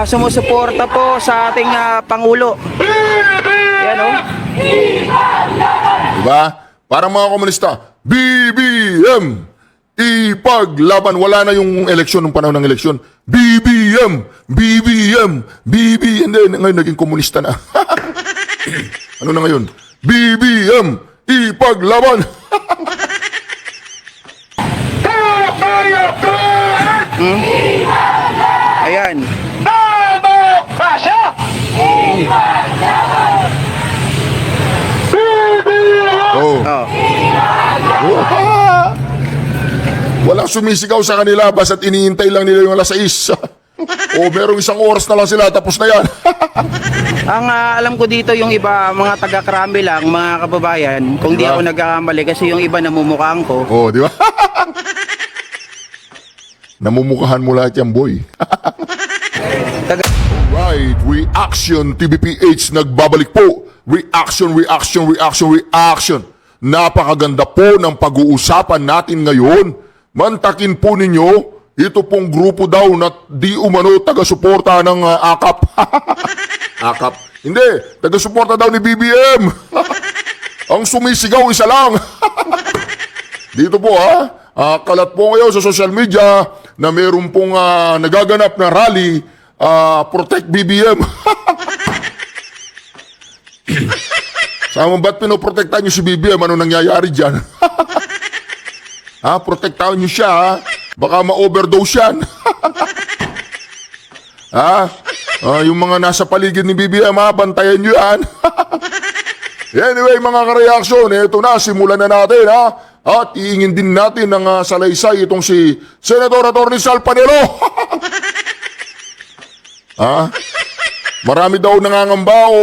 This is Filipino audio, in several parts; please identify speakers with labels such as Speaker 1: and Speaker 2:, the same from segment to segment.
Speaker 1: sumusuporta po sa ating Pangulo. Yan o.
Speaker 2: Diba? Parang mga komunista, BBM, ipaglaban. Wala na yung eleksyon, nung panahon ng eleksyon. BBM, BBM, BBM. Hindi, ngayon naging komunista na. Ano na ngayon? BBM, ipaglaban.
Speaker 1: Ayan.
Speaker 2: Oh.
Speaker 1: Oh.
Speaker 2: Walang sumisigaw sa kanila basta't iniintay lang nila yung alas 6. O merong isang oras na lang sila tapos na yan.
Speaker 1: Ang alam ko dito yung iba, mga taga-Krami lang, mga kababayan, kung di
Speaker 2: Diba?
Speaker 1: ako nagkakamali kasi yung iba namumukhaan ko.
Speaker 2: Oh, di ba? Namumukhaan mo lahat yan, boy. Right, Reaction TVPH nagbabalik po. Reaction, reaction, reaction, reaction. Napakaganda po ng pag-uusapan natin ngayon. Mantakin po ninyo, ito pong grupo daw na di umano taga-suporta ng AKAP. AKAP. Hindi, taga-suporta daw ni BBM. Ang sumisigaw isa lang. Dito po kalat po ngayon sa social media na meron pong nagaganap na rally, Protect BBM. Sama ba't pinoprotektahan nyo si BBM? Ano nangyayari dyan? Protektahan nyo siya, baka ma-overdose yan. Yung mga nasa paligid ni BBM, bantayan nyo yan. Anyway, mga kareaksyon, eto na, simulan na natin, At iingin din natin ng salaysay itong si Senator Atty. Sal Panelo. Marami daw nangangamba o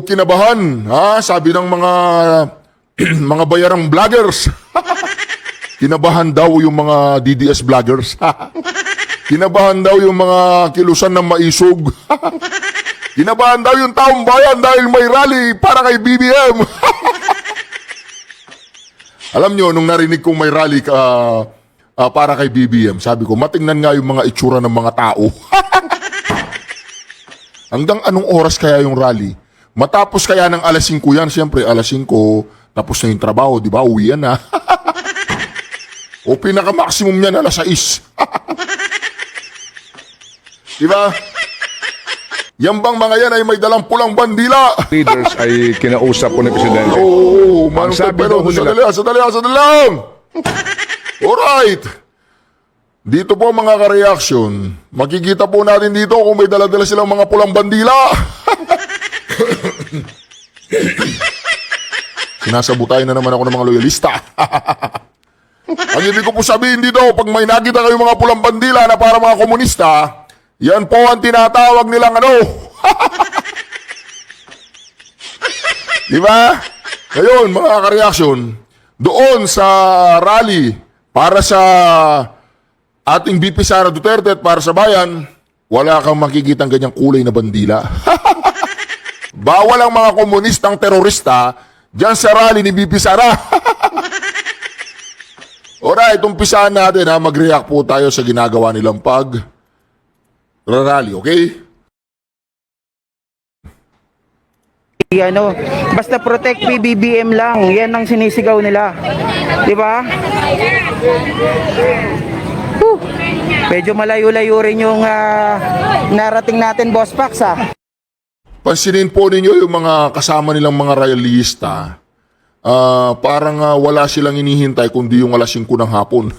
Speaker 2: kinabahan, sabi ng mga mga bayarang vloggers. Kinabahan daw yung mga DDS vloggers. Kinabahan daw yung mga kilusan ng maisog. Kinabahan daw yung taong bayan dahil may rally para kay BBM. Alam nyo, nung narinig kong may rally para kay BBM, sabi ko, matingnan nga yung mga itsura ng mga tao. Hanggang anong oras kaya yung rally? Matapos kaya ng alas 5 yan, siyempre alas 5, tapos na yung trabaho, di ba? Uwi yan na. O pinaka-maximum niyan alas 6. Di ba? Yan bang mga yan ay may dalang pulang bandila?
Speaker 3: Leaders ay kinausap po ni Presidente.
Speaker 2: Oo,
Speaker 3: Ang sabi daw nila-
Speaker 2: sandali lang. Alright. Dito po mga ka-reaction, makikita po natin dito kung may dala-dala silang mga pulang bandila. Sinasabutayan na naman ako ng mga loyalista. Ang ibig ko po sabihin dito, pag may nakita kayong mga pulang bandila na para mga komunista, yan po ang tinatawag nilang Di ba? Ngayon, mga ka-reaction, doon sa rally para sa ating VP Sara Duterte at para sa bayan, wala kang makikitang ganyang kulay na bandila. Bawal ang mga komunistang terorista dyan sa rally ni VP Sara. Alright, umpisahan natin mag-react po tayo sa ginagawa nilang rally, okay?
Speaker 1: Basta protect BBM lang, yan ang sinisigaw nila. Di ba? Medyo malayo-layo rin yung narating natin, Boss Pax,
Speaker 2: Pansinin po ninyo yung mga kasama nilang mga realista. Parang wala silang inihintay kundi yung alas 5 ng hapon.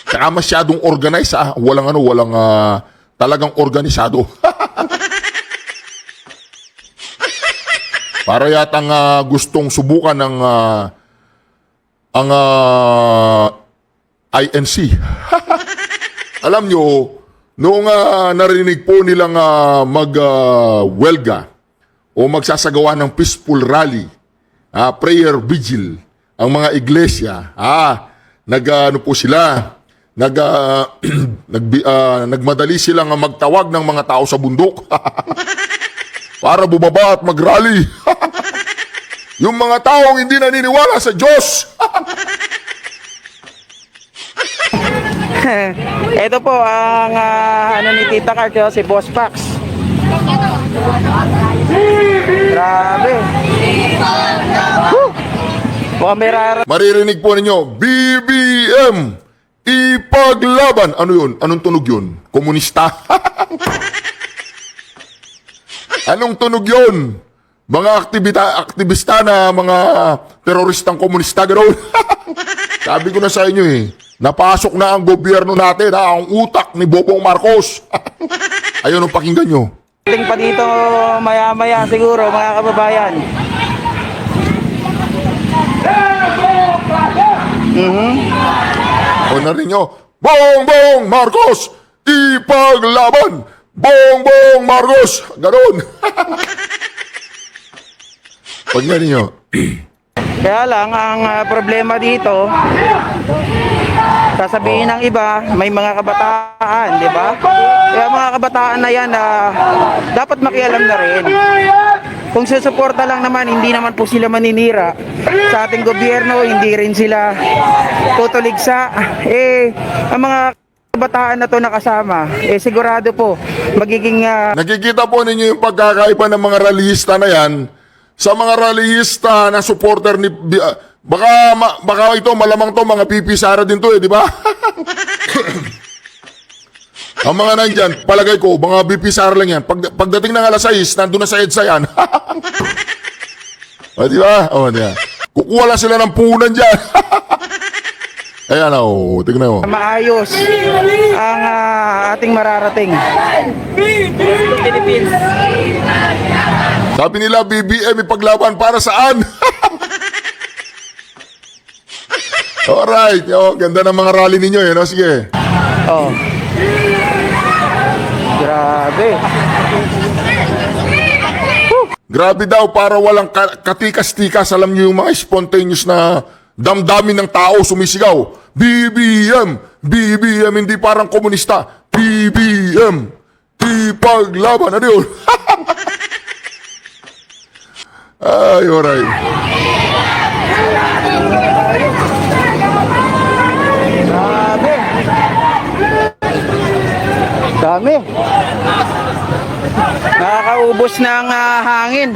Speaker 2: Tsaka masyadong organized, walang talagang organisado. Para yatang gustong subukan ng ang INC. Alam nyo, noong narinig po nilang mag-welga o magsasagawa ng peaceful rally, prayer vigil, ang mga iglesia, nagmadali silang magtawag ng mga tao sa bundok para bumaba at mag-rally. Yung mga taong hindi naniniwala sa Diyos.
Speaker 1: Ito po ang ano ni Tita Cart, oh, si Boss Pax. Grabe. Woo!
Speaker 2: Maririnig po ninyo, BBM, ipaglaban. Ano yun? Anong tunog yun? Komunista? Anong tunog yun? Mga aktivista na mga teroristang komunista, gano'n. Sabi ko na sa inyo napasok na ang gobyerno natin, ang utak ni Bobong Marcos. Ayun ang pakinggan nyo.
Speaker 1: Ting pa dito maya-maya siguro mga kababayan.
Speaker 2: O narinig nyo, Bongbong Marcos, ipaglaban! Bongbong Marcos! Ganon. Pag narinig nyo,
Speaker 1: Kaya lang ang problema dito, sasabihin ng iba, may mga kabataan, di ba? Kaya mga kabataan na yan, dapat makialam na rin. Kung susuporta lang naman, hindi naman po sila maninira sa ating gobyerno, hindi rin sila tutuligsa. Ang mga kabataan na to nakasama, sigurado po, magiging...
Speaker 2: nakikita po ninyo yung pagkakaiba ng mga rallyista na yan sa mga rallyista na supporter ni... baka ito, malamang to, mga pipi Sara din to di ba? Ang mga nandyan, palagay ko, mga BP Sara lang yan. Pagdating ng alas 6, nandun na sa EDSA yan. O, di ba? O, di ba? Kukuha lang sila ng punan dyan. Ayan, o, tignan mo.
Speaker 1: maayos ang ating mararating. Philippines.
Speaker 2: Sabi nila, BBM, ipaglaban para saan? Alright, ganda ng mga rally ninyo, no? Sige.
Speaker 1: Oh. Grabe.
Speaker 2: Grabe daw, para walang katikas-tikas. Alam niyo yung mga spontaneous na damdamin ng tao sumisigaw. BBM! BBM, hindi parang komunista. BBM! Ipaglaban. Ano yun? Ay, alright.
Speaker 1: Grabe. Dami. Nakakaubos ng hangin.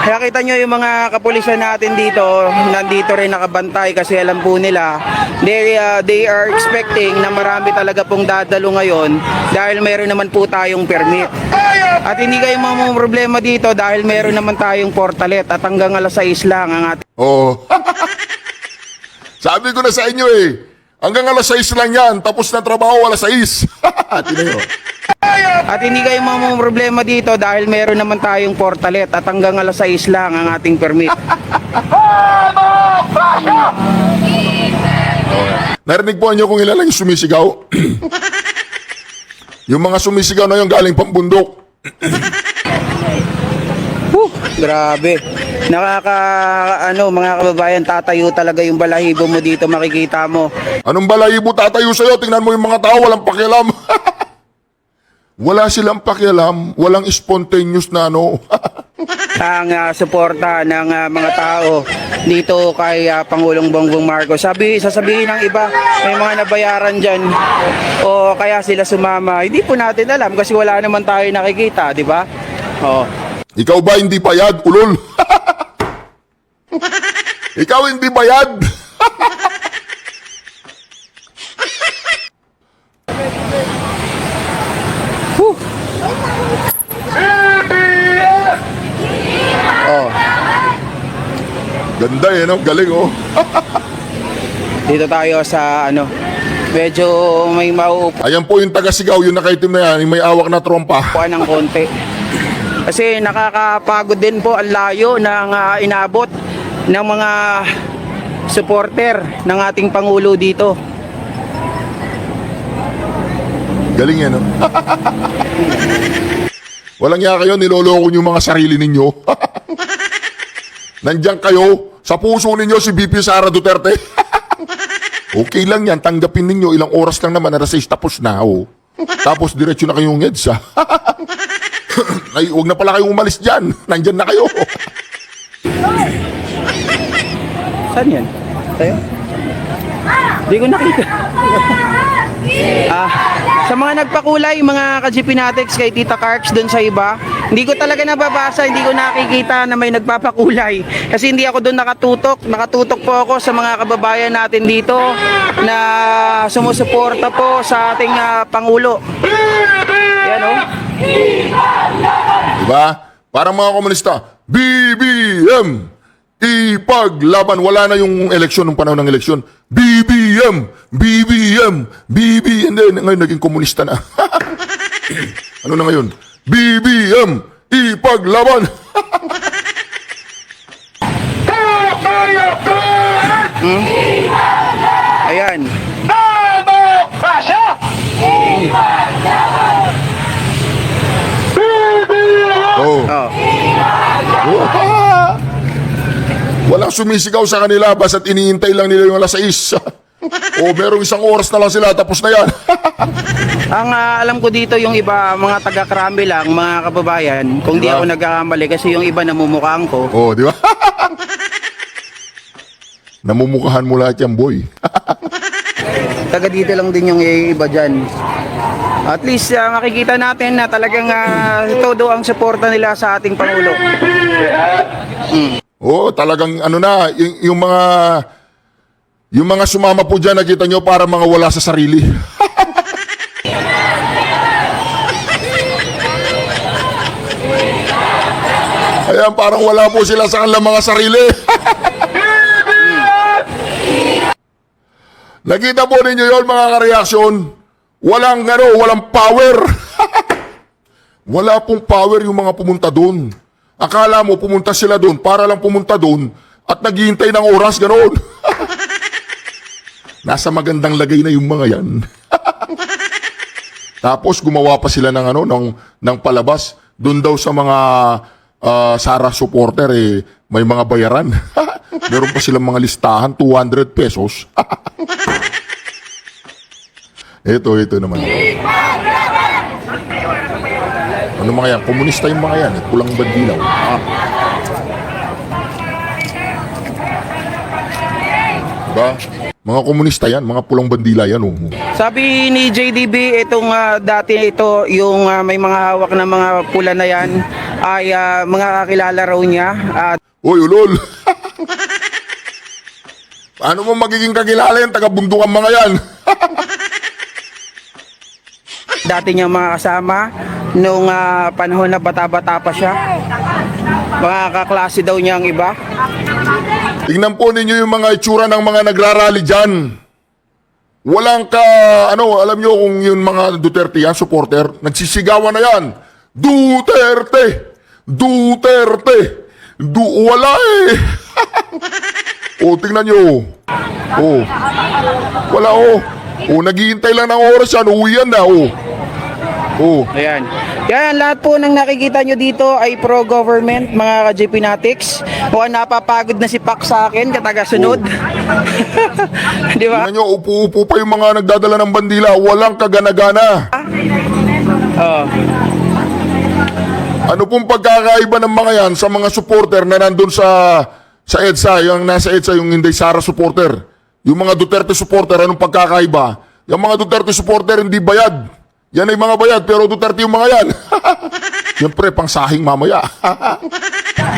Speaker 1: Kaya kita nyo yung mga kapulisan natin dito, nandito rin nakabantay kasi alam po nila, they are expecting na marami talaga pong dadalo ngayon dahil meron naman po tayong permit. At hindi kayo mga problema dito dahil meron naman tayong portalet at hanggang alas 6 lang ang ating...
Speaker 2: Oo. Sabi ko na sa inyo hanggang alas 6 lang yan, tapos na trabaho alas 6. Tingnan nyo.
Speaker 1: At hindi kayo mga problema dito dahil meron naman tayong portalet at hanggang alas 6 lang ang ating permit.
Speaker 2: Narinig po niyo kung ilan lang yung sumisigaw? Yung mga sumisigaw na yung galing pambundok.
Speaker 1: Grabe. Mga kababayan, tatayo talaga yung balahibo mo dito, makikita mo.
Speaker 2: Anong balahibo tatayo sa'yo? Tingnan mo yung mga tao, walang pakialam. Wala silang pakialam, walang spontaneous na
Speaker 1: Ang suporta ng mga tao dito kay Pangulong Bongbong Marcos. Sasabihin ng iba, may mga nabayaran dyan o kaya sila sumama. Hindi po natin alam kasi wala naman tayo nakikita, di ba? Oh.
Speaker 2: Ikaw ba hindi bayad, ulol? Ikaw hindi bayad?
Speaker 1: Oh.
Speaker 2: Ganda no? Galing
Speaker 1: Dito tayo sa medyo may mauupuan
Speaker 2: Ayan po yung taga-sigaw, yung nakaitim na yan, yung may awak na trompa.
Speaker 1: ng konti. Kasi nakakapagod din po ang layo ng inabot ng mga supporter ng ating Pangulo dito.
Speaker 2: Galing yan, no? Walang iya kayo, niloloko nyo yung mga sarili ninyo. Nandiyan kayo, sa puso ninyo si BP Sara Duterte. Okay lang yan, tanggapin ninyo, ilang oras lang naman, alas 6 tapos na, Tapos diretso na kayong EDSA. Ay, huwag na pala kayong umalis dyan, nandyan na kayo.
Speaker 1: Saan yan? Tayo? Hindi ko nakita. Sa mga nagpakulay, mga ka-GP Natics, kay Tita Karks doon sa iba, hindi ko talaga nababasa, hindi ko nakikita na may nagpapakulay. Kasi hindi ako doon nakatutok. Nakatutok po ako sa mga kababayan natin dito na sumusuporta po sa ating Pangulo. Yan o.
Speaker 2: Diba? Parang mga komunista, BBM, ipaglaban. Wala na yung eleksyon, nung panahon ng eleksyon. BBM, BBM, BBM. Ngayon naging komunista na. Ano na ngayon? BBM, ipaglaban.
Speaker 1: Ayan.
Speaker 2: Oh.
Speaker 1: Oh.
Speaker 2: Walang sumisigaw sa kanila, basta't iniintay lang nila yung alas 6. O merong isang oras na lang sila, tapos na yan.
Speaker 1: Ang alam ko dito yung iba, mga taga-Krami lang, mga kababayan, kung di
Speaker 2: Diba?
Speaker 1: ako nagkakamali kasi yung iba namumukhaan ko.
Speaker 2: Oh, di ba? Namumukhaan mo lahat yan, boy.
Speaker 1: Taga dito lang din yung iba dyan. At least makikita natin na talagang todo ang suporta nila sa ating Pangulo.
Speaker 2: Oh, talagang ano na, yung mga sumama po dyan, nakita nyo, para mga wala sa sarili. Ayan, parang wala po sila sa kanilang mga sarili. Nakita po ninyo yun, mga kareaksyon. Walang power. Wala pong power yung mga pumunta doon. Akala mo pumunta sila doon para lang pumunta doon at naghihintay ng oras, ganoon. Nasa magandang lagay na yung mga yan. Tapos gumawa pa sila ng palabas. Doon daw sa mga Sara supporter, may mga bayaran. Meron pa silang mga listahan, 200 pesos. Ito naman. Ano mga yan? Komunista yung mga yan. Pulang bandilaw. Diba? Mga komunista yan. Mga pulang bandila yan. Oh.
Speaker 1: Sabi ni JDB, itong dati ito, yung may mga hawak na mga pula na yan, ay mga kakilala raw niya.
Speaker 2: Uy, ulol. Paano mo magiging kakilala yan? Taga-bundukan mga yan.
Speaker 1: Dati niyang mga kasama nung panahon na bata-bata pa siya. Mga kaklase daw niya ang iba.
Speaker 2: Tingnan po ninyo yung mga itsura ng mga nagrarally dyan. Walang alam nyo kung yung mga Duterte yan, supporter, nagsisigawan na yan. Duterte! Duterte! Wala eh! O, tingnan nyo. O, wala o. O, naghihintay lang ng oras yan, uwi yan na o. Oh.
Speaker 1: Ayan. Yan, lahat po ng nakikita nyo dito ay pro-government, mga ka-JP Natics. Mukhang napapagod na si Pak sa akin, kataga-sunod. Di ba?
Speaker 2: Tingnan nyo, upo-upo pa yung mga nagdadala ng bandila. Walang kagana-gana.
Speaker 1: Oh.
Speaker 2: Ano pong pagkakaiba ng mga yan sa mga supporter na nandun sa EDSA, yung nasa EDSA, yung hindi Sara supporter. Yung mga Duterte supporter, anong pagkakaiba? Yung mga Duterte supporter hindi bayad. Yan ay mga bayad, pero Duterte yung mga yan. Siyempre, pang sahing mamaya.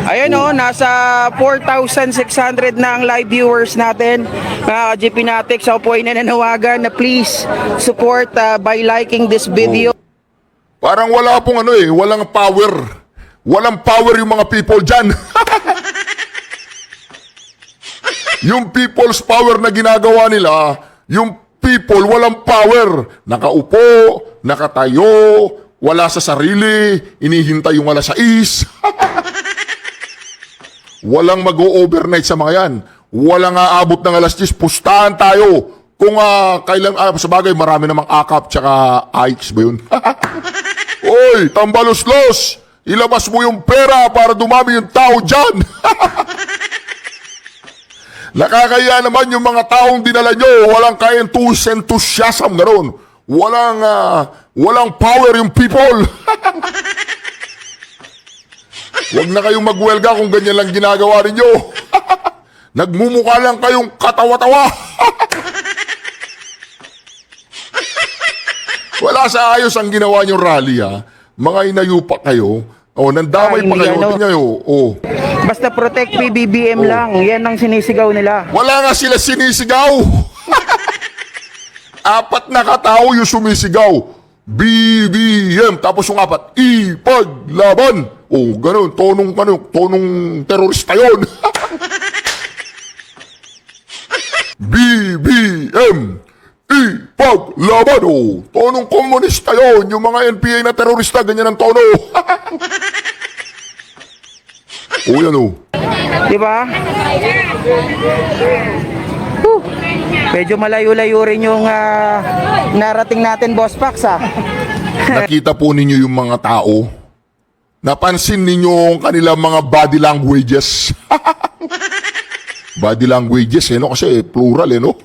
Speaker 1: Ayan o, nasa 4,600 na ang live viewers natin. Mga ka-JP Natics, ako po ay nananawagan na please support by liking this video.
Speaker 2: Parang wala pong walang power. Walang power yung mga people dyan. Yung people's power na ginagawa nila, yung people walang power. Nakaupo, nakatayo, wala sa sarili, inihintay yung alas 6. Walang mag-o-overnight sa mga yan. Walang aabot ng alas 10, pustahan tayo. Kung kailan, sa bagay, marami namang akap tsaka Ikes ba yun? Oy, tambalos-los! Ilabas mo yung pera para dumami yung tao dyan! Nakakaya naman yung mga taong dinala nyo, walang enthusiasm gano'n. Walang power yung people. Huwag na kayong magwelga kung ganyan lang ginagawa ninyo. Nagmumukha lang kayong katawa-tawa. Wala sa ayos ang ginawa niyong rally, ha? Mga inayupa kayo. O, nandamay pa
Speaker 1: Hindi,
Speaker 2: kayo.
Speaker 1: ano.
Speaker 2: Tingnan nyo. O.
Speaker 1: Basta protect PBBM lang. Yan ang sinisigaw nila.
Speaker 2: Wala nga sila sinisigaw. Apat na katao yung sumisigaw. BBM. Tapos yung apat, ipaglaban. O, ganun. Tonong terorista yun. BBM. Ipaglaban. O, tonong komunista yun. Yung mga NPA na terorista, ganyan ang tono. O, yan o.
Speaker 1: Di ba? Whew. Medyo malayo-layo rin yung narating natin, Boss Pax, ha?
Speaker 2: Nakita po ninyo yung mga tao. Napansin ninyo ang kanilang mga body languages. Body languages, no? Kasi plural, no?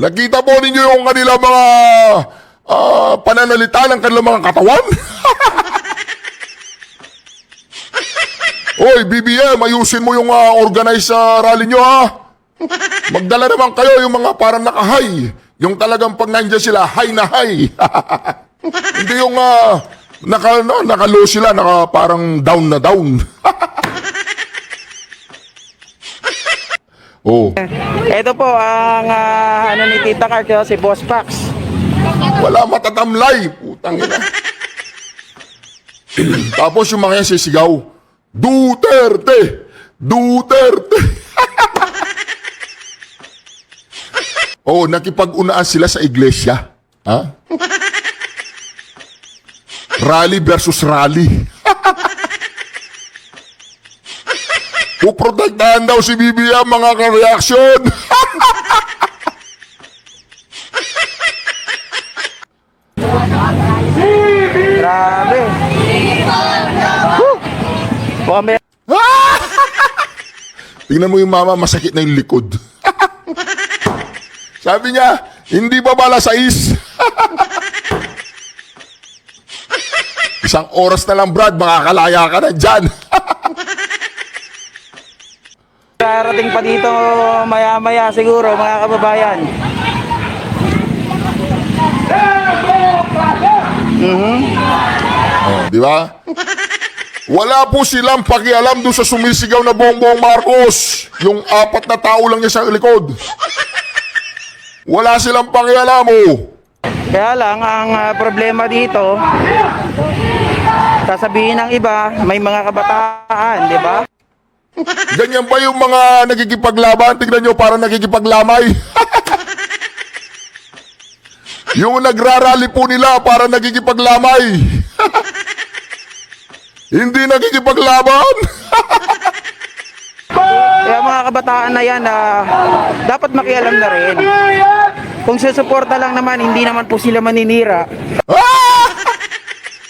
Speaker 2: Nakita po ninyo yung kanilang mga pananalita ng kanilang mga katawan. Oy, BBM, ayusin mo yung organized rally nyo, ha? Magdala naman kayo yung mga parang naka-high. Yung talagang pag nandiyan sila, high na high. Hindi yung naka-low sila, parang down na down. Oh,
Speaker 1: Ito po ang ano ni Tita Cart, si Boss Pax.
Speaker 2: wala matatamlay. Putang ina. Tapos yung mga yan sisigaw, Duterte! Duterte! Oh, nakipag-unaan sila sa iglesia. Ha? Rally versus rally. Puprotektahan daw si BBM mga ka-reaction.
Speaker 1: Grabe. Whew. Mukhang may
Speaker 2: Tingnan mo yung mama, masakit na yung likod. Sabi niya, hindi ba bala sa is? Isang oras na lang, Brad, makakalaya ka na dyan.
Speaker 1: darating pa dito maya-maya siguro, mga kababayan.
Speaker 2: Oh, di ba? Wala po silang pakialam doon sa sumisigaw na Bongbong Marcos. Yung apat na tao lang niya sa likod. Wala silang pakialam, oh.
Speaker 1: Kaya lang, ang problema dito, sasabihin ng iba, may mga kabataan, di ba?
Speaker 2: Ganyan ba yung mga nagkikipaglaban? Tignan nyo, parang nagkikipaglamay. Yung nagrarally po nila, parang nagkikipaglamay. Hindi nagkikipaglaban.
Speaker 1: Kaya mga kabataan na yan, dapat makialam na rin. Kung susuporta lang naman, hindi naman po sila maninira.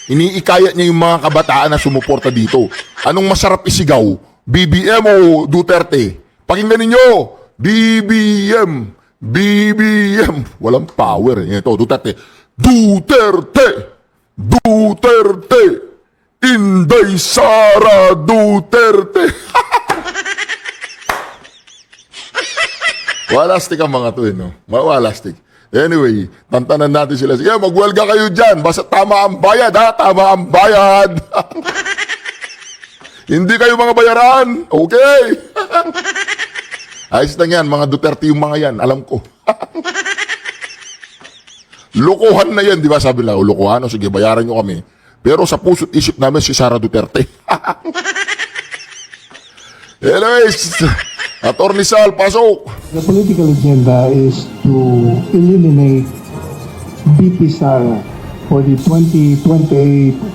Speaker 2: Iniikayat niya yung mga kabataan na sumuporta dito. Anong masarap isigaw? BBM o Duterte? Pakinggan ninyo. BBM. BBM. Walang power. Ito, Duterte. Duterte. Duterte. Inday Sara Duterte. Walastik ang mga to, no? Mawalastik. Anyway, tantanan natin sila. Sige, magwelga kayo dyan. Basta tama ang bayad, ha? Tama ang bayad. Hindi kayo mga bayaran. Okay. Ayos lang yan, mga Duterte yung mga yan. Alam ko. Lokohan na yan, di ba? Sabi lang, lokohan. O sige, bayaran nyo kami. Pero sa puso't isip namin si Sara Duterte. Anyways, Attorney Sal, pasok.
Speaker 4: The political agenda is to eliminate BP Sara for the 2028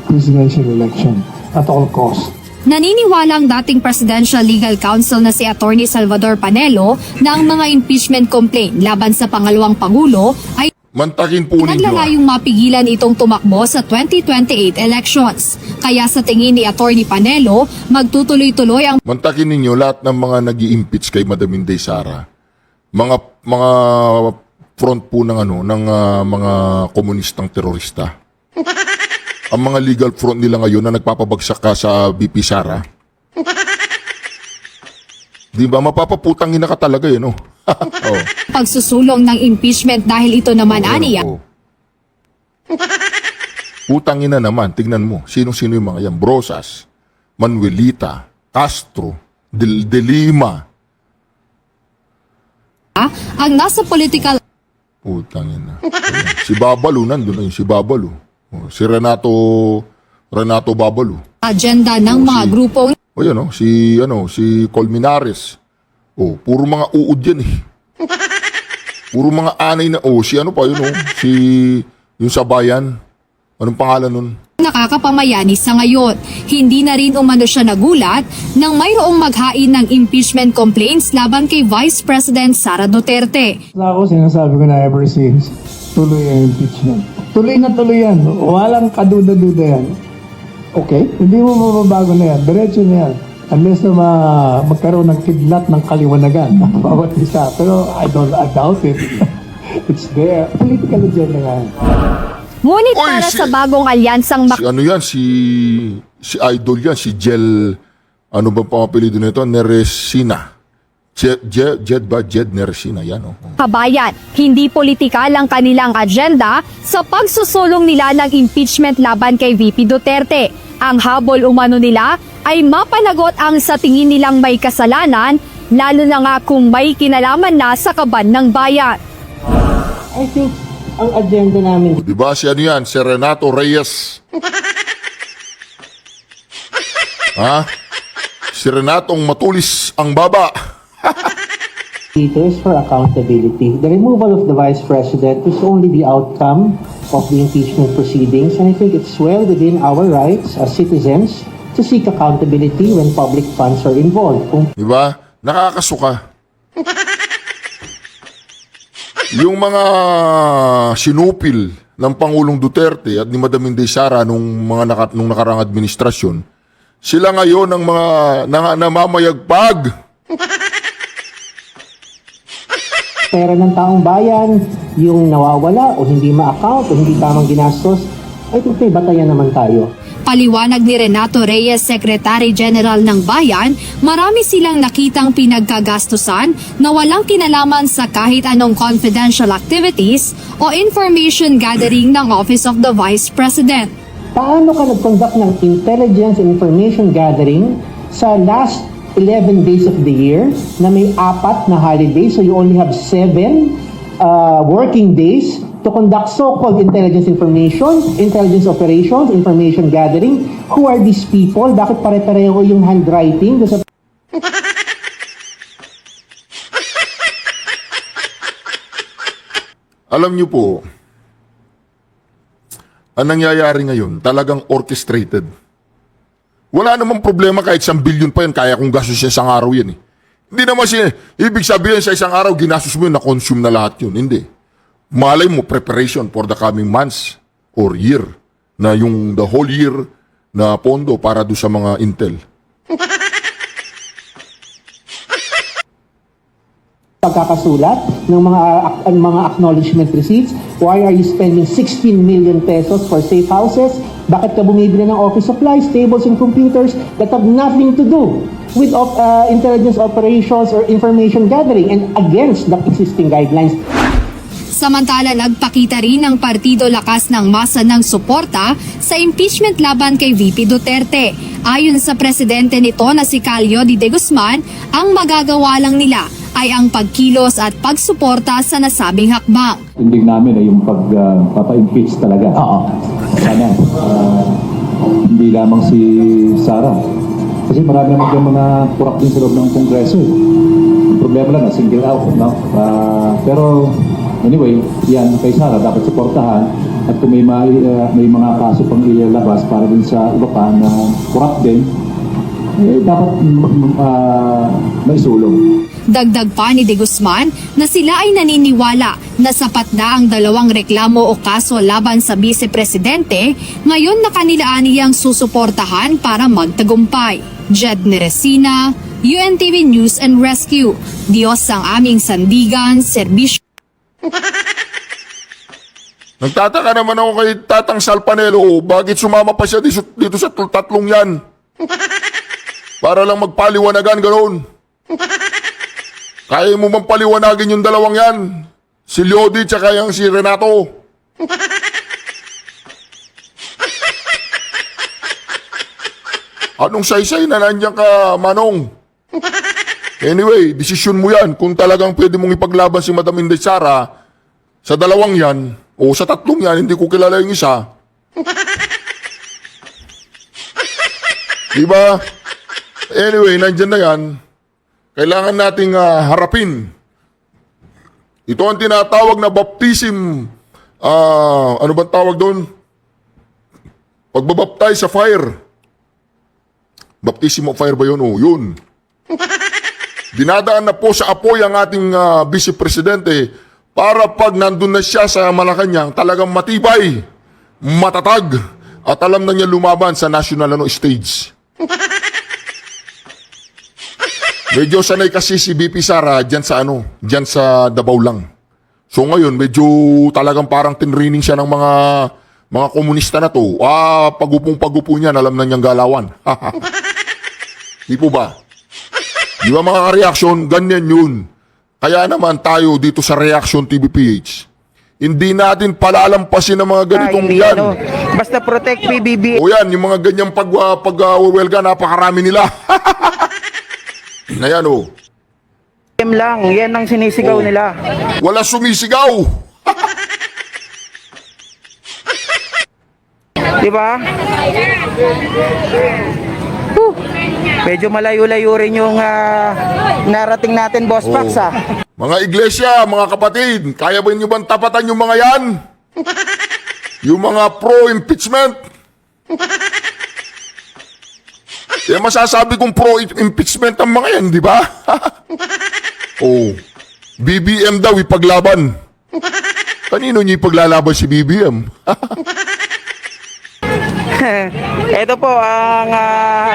Speaker 4: presidential election at all costs.
Speaker 5: Naniniwala ang dating Presidential Legal Counsel na si Attorney Salvador Panelo na ang mga impeachment complaint laban sa pangalawang Pangulo ay
Speaker 2: Mantakin po ninyo.
Speaker 5: naglalayong mapigilan itong tumakbo sa 2028 elections. Kaya sa tingin ni Attorney Panelo, magtutuloy-tuloy ang
Speaker 2: Mantakin ninyo lahat ng mga nag-i-impeach kay Madam Inday Sara. Mga front po ng mga komunistang terorista. Ang mga legal front nila ngayon na nagpapabagsak ka sa BP Sara. Di ba mapapaputangin na ka talaga, no? Oh.
Speaker 5: pagsusulong ng impeachment dahil ito naman aniya
Speaker 2: Oh. Utangin na naman, tignan mo, sino-sino yung mga yan. Brosas, Manuelita, Castro, De Lima.
Speaker 5: ang nasa political
Speaker 2: Utangin na. Ayan. Si Babalo, nandun na yun, si Babalo. Oh, si Renato Babalo.
Speaker 5: agenda ng mga grupong
Speaker 2: O yan, oh, si Colmenares. Oh, puro mga uod yan eh. Puro mga anay na, si ano pa yun, yung sa bayan. Anong pangalan nun?
Speaker 5: nakakapamayani sa ngayon. Hindi na rin umano siya nagulat nang mayroong maghain ng impeachment complaints laban kay Vice President Sara Duterte.
Speaker 4: Ako, sinasabi ko na ever since, tuloy ang impeachment. Tuloy na tuloy yan. Walang kaduda-duda yan. Okay? Hindi mo mababago na yan. Diretso na yan. Unless na magkaroon ng kidlat ng kaliwanagan. Bawat isa. Pero I doubt it. It's there. Political agenda nga yan.
Speaker 5: Ngunit
Speaker 2: Oy,
Speaker 5: para
Speaker 2: si-
Speaker 5: sa bagong alyansang
Speaker 2: Si ano yan, si Idol yan, si Jel, ano ba pangapelido nito? Neresina. Jed Neresina, yan oh.
Speaker 5: kabayan, hindi politikal ang kanilang agenda sa pagsusulong nila ng impeachment laban kay VP Duterte. Ang habol umano nila ay mapanagot ang sa tingin nilang may kasalanan, lalo na nga kung may kinalaman na sa kaban ng bayan.
Speaker 6: I think ang agenda namin
Speaker 2: Di ba si ano yan, si Renato Reyes? Ha? Si Renatong matulis ang baba.
Speaker 6: dito is for accountability. The removal of the Vice President is only the outcome of the impeachment proceedings, and I think it's well within our rights as citizens to seek accountability when public funds are involved. Kung
Speaker 2: Di ba? Nakakasuka. Yung mga sinupil ng Pangulong Duterte at ni Madam Inday Sara nung nakarang administrasyon, sila ngayon ang mga namamayagpag.
Speaker 6: pera ng taong bayan, yung nawawala o hindi ma-account o hindi tamang ginastos, I think may batayan naman tayo.
Speaker 5: Paliwanag ni Renato Reyes, Secretary General ng Bayan, marami silang nakitang pinagkagastusan na walang kinalaman sa kahit anong confidential activities o information gathering ng Office of the Vice President.
Speaker 6: Paano ka nag-conduct ng intelligence and information gathering sa last 11 days of the year na may 4 na holidays, so you only have 7 working days to conduct so-called intelligence information, intelligence operations, information gathering? Who are these people? Bakit pare-pareho yung handwriting doon sa
Speaker 2: Alam niyo po, ang nangyayari ngayon, talagang orchestrated. Wala namang problema kahit 1 billion pa yan, kaya kong gastos sa isang araw yan eh. Hindi naman ibig sabihin sa isang araw, ginastos mo yun, na-consume na lahat yun. Hindi. Malay mo, preparation for the coming months or year, na yung the whole year na pondo para do sa mga intel.
Speaker 6: pagkakasulat ng mga acknowledgement receipts? Why are you spending 16 million pesos for safe houses? Bakit ka bumibili ng office supplies, tables, and computers that have nothing to do with intelligence operations or information gathering and against the existing guidelines?
Speaker 5: Samantala, nagpakita rin ng Partido Lakas ng Masa ng suporta sa impeachment laban kay VP Duterte. Ayon sa presidente nito na si Calio de Guzman, ang magagawa lang nila ay ang pagkilos at pagsuporta sa nasabing hakbang.
Speaker 7: Tindig namin ay yung papa-impeach talaga. Sana. Hindi lamang si Sara. Kasi marami naman yung mga kurap din sa loob ng Kongreso. Ang problema lang na single out. No? Pero anyway, yan kay Sara dapat suportahan. At kung may mga kaso pang ilalabas para din sa iba pa na kurap din, dapat maisulong.
Speaker 5: Dagdag pa ni De Guzman na sila ay naniniwala na sapat na ang 2 reklamo o kaso laban sa vice-presidente, ngayon na kanila aniyang susuportahan para magtagumpay. Jed Neresina, UNTV News and Rescue. Diyos ang aming sandigan, serbisyo.
Speaker 2: Nagtataka naman ako kay Tatang Salpanelo, bakit sumama pa siya dito sa tatlong yan? Para lang magpaliwanagan ganoon. Kaya mo bang paliwanagin yung dalawang yan? Si Leody tsaka yung si Renato. Anong saysay na nandiyan ka, Manong? Anyway, desisyon mo yan. Kung talagang pwede mong ipaglaban si Madam Inday Sara sa dalawang yan, o sa tatlong yan, hindi ko kilala yung isa. Diba? Anyway, nandyan na yan. Kailangan nating harapin. Ito ang tinatawag na baptism. Ano bang tawag doon? Pagbabaptize sa fire. Baptism of fire ba yun? O, yun. Dinadaan na po sa apoy ang ating Vice Presidente para pag nandun na siya sa Malacanang, talagang matibay, matatag, at alam na niya lumaban sa national stage. Medyo sanay kasi si BP Sara dyan sa Davao lang. So ngayon, medyo talagang parang tinrining siya ng mga komunista na to. Pagupong-pagupo niyan, alam na niyang galawan. Di po ba? Di ba mga ka-reaction? Ganyan yun. Kaya naman tayo dito sa Reaction TVPH, hindi natin palalampasin ang mga ganitong
Speaker 1: Hindi,
Speaker 2: yan.
Speaker 1: basta protect PBB.
Speaker 2: O yan, yung mga ganyang pag-welga, napakarami nila. Ayan o.
Speaker 1: lang, yan ang sinisigaw
Speaker 2: Oh.
Speaker 1: nila.
Speaker 2: Wala sumisigaw.
Speaker 1: Di ba? Medyo malayo-layo rin yung narating natin, Boss Pax,
Speaker 2: Oh. Mga iglesia, mga kapatid, kaya ba nyo bang tapatan yung mga yan? Yung mga pro-impeachment? Kaya masasabi kong pro-impeachment ang mga yan, di ba? Oh, BBM daw ipaglaban. Kanino niya ipaglalaban si BBM?
Speaker 1: Ito po ang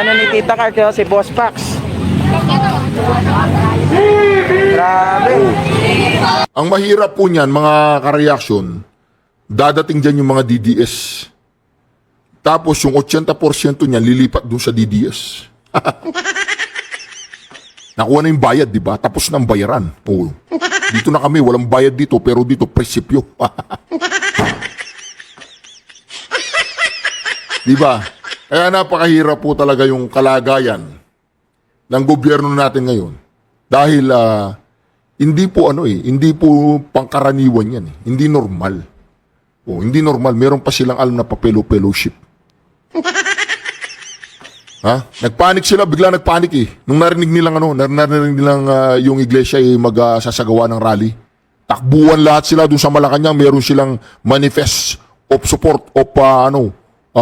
Speaker 1: ni Tita Carl, si Boss Pax. Grabe.
Speaker 2: Ang mahirap po niyan, mga ka-reaction, dadating dyan yung mga DDS. Tapos yung 80% niyan lilipat doon sa DDS. Nakuha na yung bayad, di ba? Tapos na ang bayaran. Oh. Dito na kami, walang bayad dito, pero dito, presipyo. Di ba? Kaya napakahirap po talaga yung kalagayan ng gobyerno natin ngayon. Dahil hindi po hindi po pangkaraniwan yan. Hindi normal. Oh, hindi normal. Meron pa silang alam na papelo-fellowship. Ha? Nagpanik sila, bigla nagpanik eh. Nung narinig nilang yung iglesia ay magsasagawa ng rally. Takbuhan lahat sila doon sa Malacanang, meron silang manifest of support of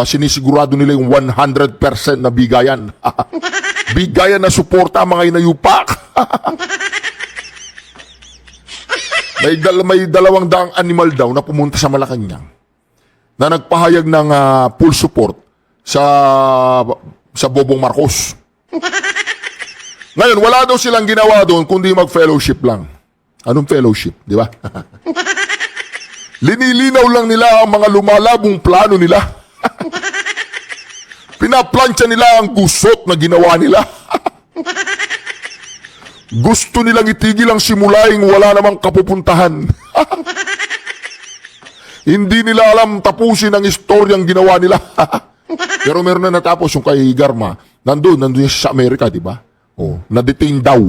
Speaker 2: sinisigurado nila yung 100% na bigayan. Bigayan na suporta mga inayupak. May 200 animal daw na pumunta sa Malacanang na nagpahayag ng full support sa Bobong Marcos. Ngayon, wala daw silang ginawa doon kundi mag-fellowship lang. Anong fellowship, di ba? Linilinaw lang nila ang mga lumalabong plano nila. Pinaplansya nila ang gusot na ginawa nila. Gusto nilang itigil ang simulaing wala namang kapupuntahan. Hindi nila alam tapusin ang istoryang ginawa nila. Pero meron na natapos yung kay Garma. Nandun siya sa Amerika, di ba? Oh, na-detain daw.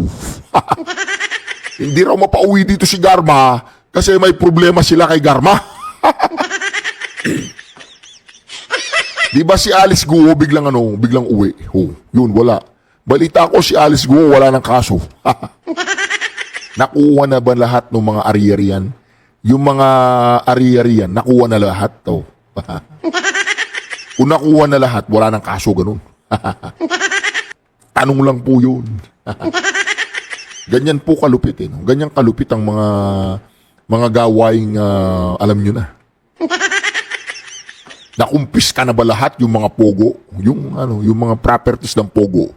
Speaker 2: Hindi raw mapauwi dito si Garma kasi may problema sila kay Garma. Di ba si Alice Guo biglang uwi? Oh, yun, wala. Balita ko si Alice Guo wala ng kaso. Nakuha na ba lahat ng mga ari-arian? Yung mga ari-arian, nakuha na lahat to. Kung nakuha na lahat, wala ng kaso ganun. Tanong lang po yun. Ganyan po kalupit eh. No? Ganyan kalupit ang mga gawaing alam nyo na. Nakumpis ka na ba lahat yung mga pogo? Yung mga properties ng pogo.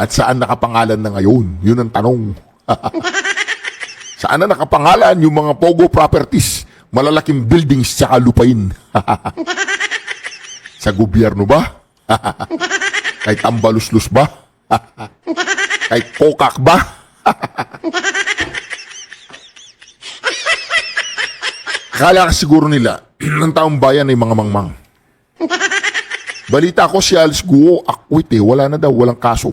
Speaker 2: At saan nakapangalan na ngayon? Yun ang tanong. Saan na nakapangalan yung mga pogo properties? Malalaking buildings tsaka lupain. Sa gobyerno ba? Kahit ambaluslus ba? Kahit kokak ba? Akala ka siguro nila, ng taong bayan ay mga mangmang. Balita ko si Alice Guo, akwit wala na daw, walang kaso.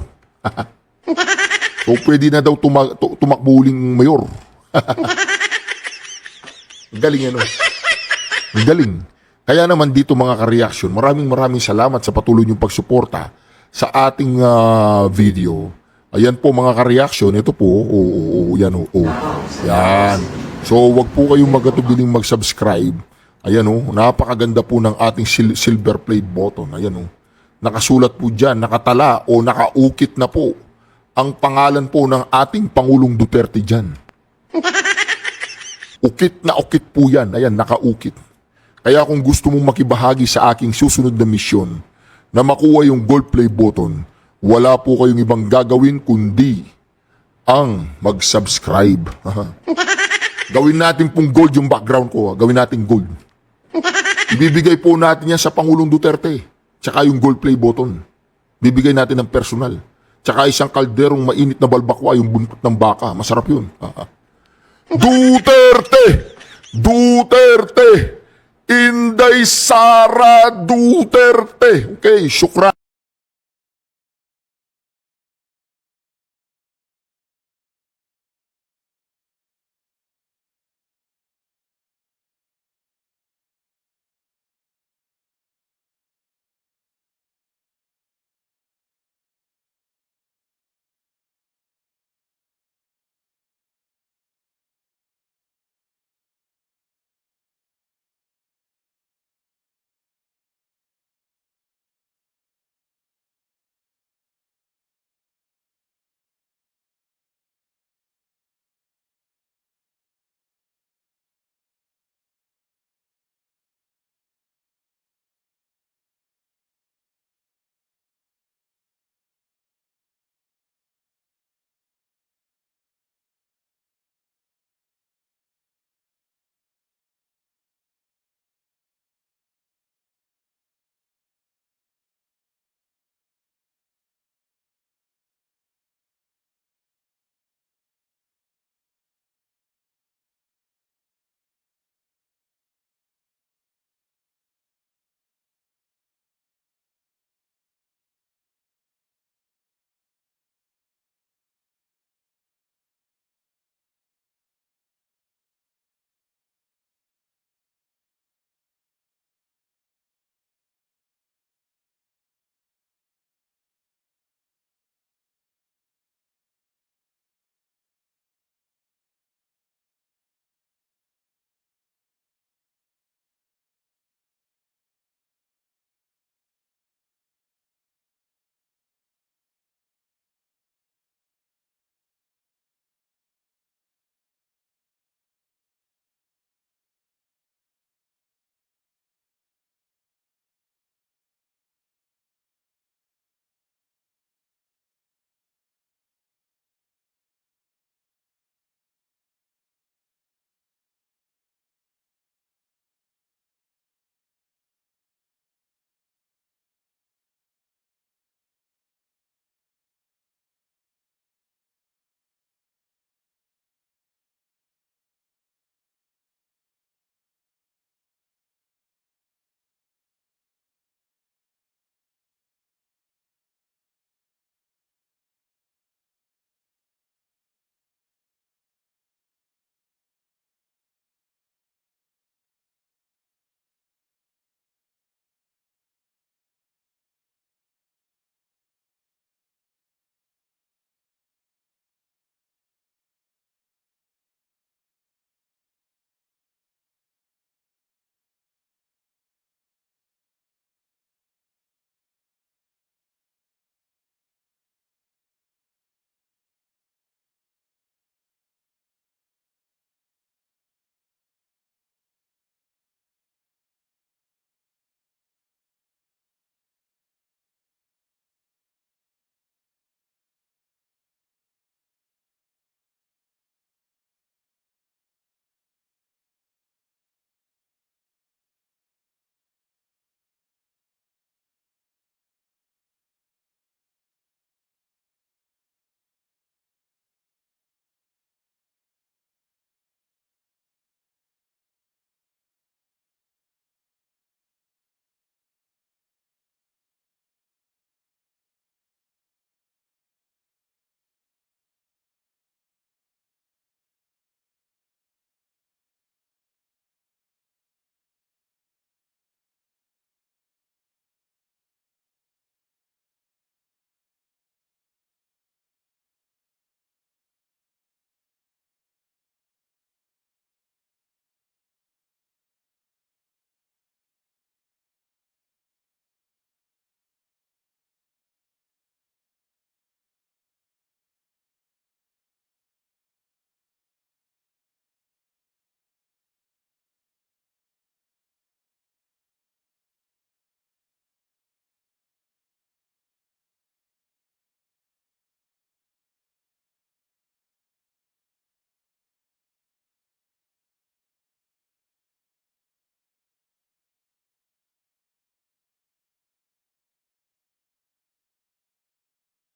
Speaker 2: So pwede na daw tumakbo uling mayor. Galing ano? Galing. Kaya naman dito mga ka-reaction, maraming salamat sa patuloy niyong pagsuporta sa ating video. Ayan po mga ka-reaction, ito po, yan. Yan. So wag po kayong magatubiling mag-subscribe. Ayan napakaganda po ng ating silver plate button. Ayan nakasulat po dyan, nakatala o nakaukit na po ang pangalan po ng ating Pangulong Duterte dyan. Ukit na ukit po yan. Ayan, nakaukit. Kaya kung gusto mong makibahagi sa aking susunod na misyon na makuha yung gold play button, wala po kayong ibang gagawin kundi ang mag-subscribe. Gawin natin pong gold yung background ko. Gawin natin gold. Ibibigay po natin yan sa Pangulong Duterte. Tsaka yung gold play button. Bibigay natin ng personal. Tsaka isang kalderong mainit na balbakwa, yung buntot ng baka. Masarap yun. Duterte! Duterte! Inday Sara Duterte! Okay, syukran.